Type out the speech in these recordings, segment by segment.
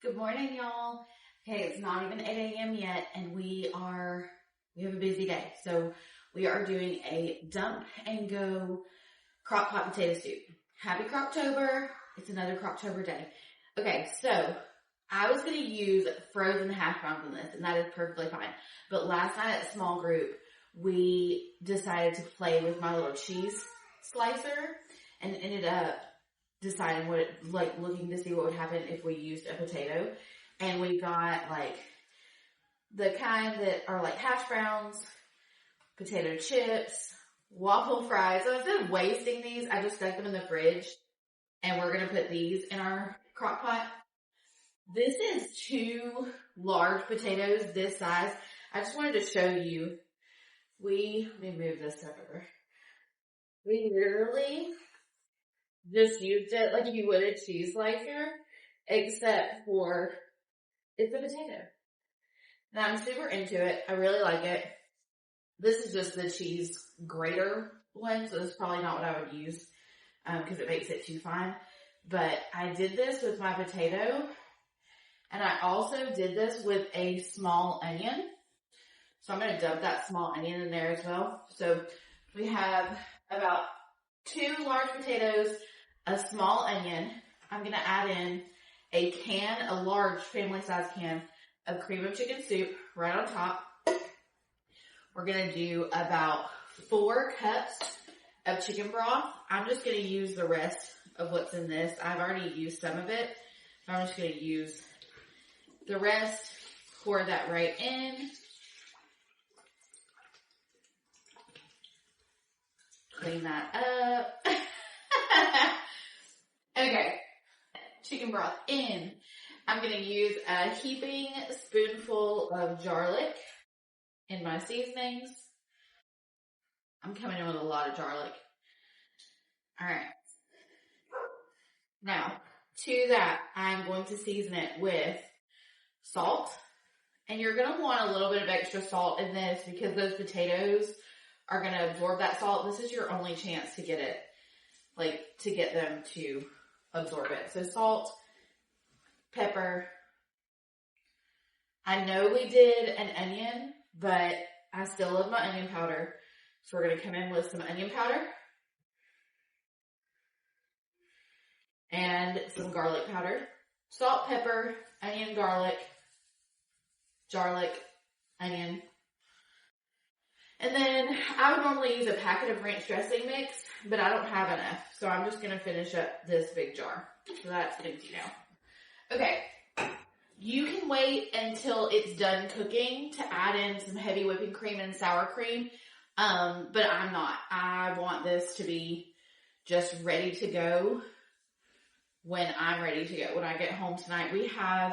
Good morning, y'all. Okay, it's not even 8 a.m. yet, and we have a busy day. So we are doing a dump and go Crockpot Potato Soup. Happy Crocktober. It's another Crocktober day. Okay, so I was going to use frozen hash browns in this, and that is perfectly fine. But last night at small group, we decided to play with my little cheese slicer and ended up deciding looking to see what would happen if we used a potato. And we got the kind that are like hash browns, potato chips, waffle fries. So instead of wasting these, I just stuck them in the fridge, and we're going to put these in our crock pot. This is 2 large potatoes this size. I just wanted to show you. Let me move this stuff over. We literally just used it like you would a cheese slicer, except for it's a potato. Now I'm super into it. I really like it. This is just the cheese grater one, so this is probably not what I would use because it makes it too fine. But I did this with my potato, and I also did this with a small onion. So I'm going to dump that small onion in there as well. So we have about 2 large potatoes, a small onion. I'm going to add in a large family size can of cream of chicken soup right on top. We're going to do about 4 cups of chicken broth. I'm just going to use the rest of what's in this. I've already used some of it, so I'm just going to use the rest. Pour that right in. Clean that up. Okay, chicken broth in. I'm going to use a heaping spoonful of garlic in my seasonings. I'm coming in with a lot of garlic. All right. Now, to that, I'm going to season it with salt. And you're going to want a little bit of extra salt in this because those potatoes are going to absorb that salt. This is your only chance to get it, to get them to absorb it. So salt, pepper. I know we did an onion, but I still love my onion powder. So we're going to come in with some onion powder and some garlic powder. Salt, pepper, onion, garlic, onion. And then I would normally use a packet of ranch dressing mix, but I don't have enough. So I'm just going to finish up this big jar. So that's empty now. Okay. You can wait until it's done cooking to add in some heavy whipping cream and sour cream. But I'm not. I want this to be just ready to go when I'm ready to go. When I get home tonight, we have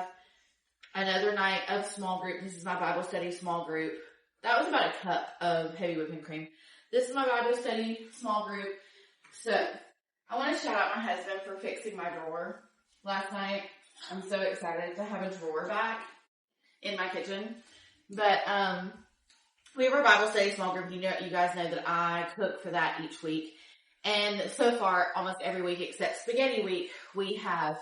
another night of small group. This is my Bible study small group. That was about a cup of heavy whipping cream. This is my Bible study small group. So I want to shout out my husband for fixing my drawer last night. I'm so excited to have a drawer back in my kitchen. But we have our Bible study small group. You guys know that I cook for that each week. And so far, almost every week except spaghetti week, we have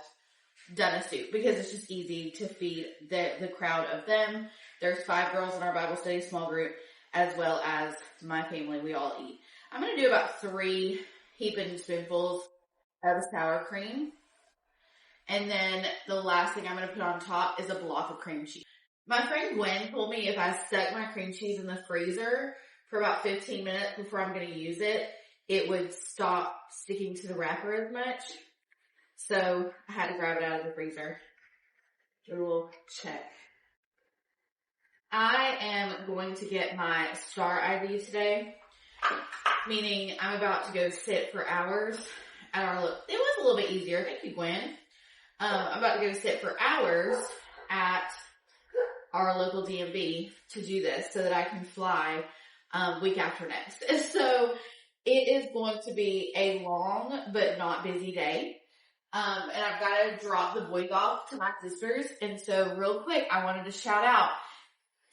done a soup because it's just easy to feed the crowd of them. There's 5 girls in our Bible study small group, as well as my family. We all eat. I'm going to do about 3 heaping spoonfuls of sour cream. And then the last thing I'm going to put on top is a block of cream cheese. My friend Gwen told me if I stuck my cream cheese in the freezer for about 15 minutes before I'm going to use it, it would stop sticking to the wrapper as much. So I had to grab it out of the freezer. Do a little check. I am going to get my star ID today, meaning I'm about to go sit for hours at our it was a little bit easier. Thank you, Gwen. I'm about to go sit for hours at our local DMV to do this so that I can fly week after next. So it is going to be a long but not busy day. And I've got to drop the boys off to my sisters. And so real quick, I wanted to shout out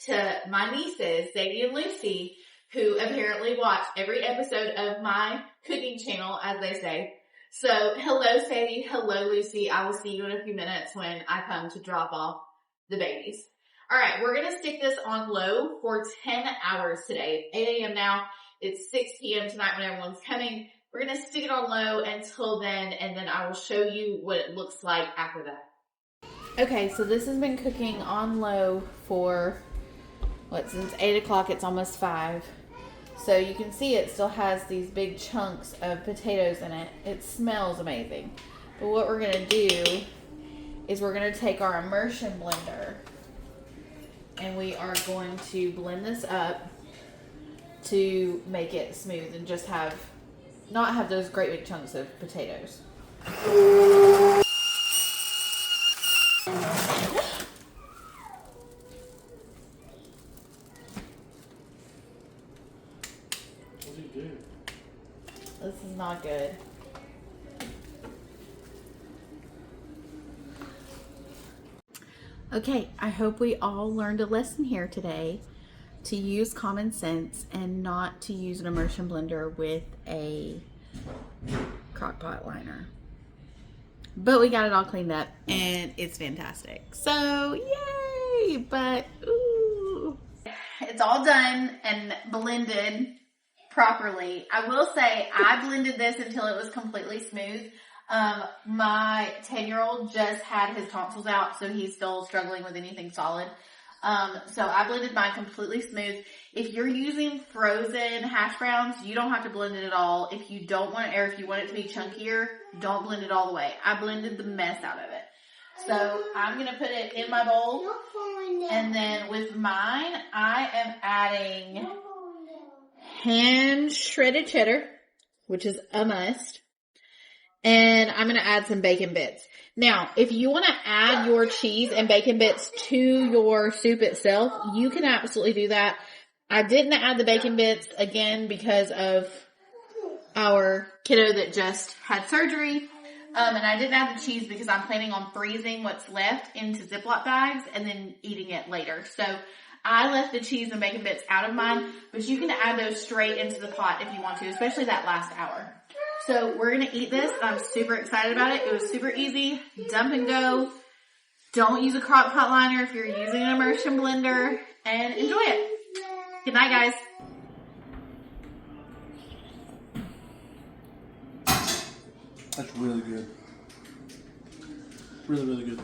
to my nieces, Sadie and Lucy, who apparently watch every episode of my cooking channel, as they say. So, hello Sadie, hello Lucy. I will see you in a few minutes when I come to drop off the babies. All right, we're going to stick this on low for 10 hours today. It's 8 a.m. now. It's 6 p.m. tonight when everyone's coming. We're going to stick it on low until then, and then I will show you what it looks like after that. Okay, so this has been cooking on low for, since 8 o'clock, it's almost 5. So you can see it still has these big chunks of potatoes in it. It smells amazing. But what we're going to do is we're going to take our immersion blender and we are going to blend this up to make it smooth and just not have those great big chunks of potatoes. This is not good. Okay, I hope we all learned a lesson here today to use common sense and not to use an immersion blender with a crockpot liner. But we got it all cleaned up and it's fantastic. So yay! But ooh, it's all done and blended properly. I will say I blended this until it was completely smooth. My 10-year-old just had his tonsils out, so he's still struggling with anything solid. So I blended mine completely smooth. If you're using frozen hash browns, you don't have to blend it at all. If you don't want it, or if you want it to be chunkier, don't blend it all the way. I blended the mess out of it. So I'm going to put it in my bowl. And then with mine, I am adding hand shredded cheddar, which is a must. And I'm going to add some bacon bits. Now, if you want to add your cheese and bacon bits to your soup itself, you can absolutely do that. I didn't add the bacon bits, again, because of our kiddo that just had surgery. And I didn't add the cheese because I'm planning on freezing what's left into Ziploc bags and then eating it later. So I left the cheese and bacon bits out of mine, but you can add those straight into the pot if you want to, especially that last hour. So we're going to eat this. I'm super excited about it. It was super easy. Dump and go. Don't use a crock pot liner if you're using an immersion blender, and enjoy it. Good night, guys. That's really good. Really, really good.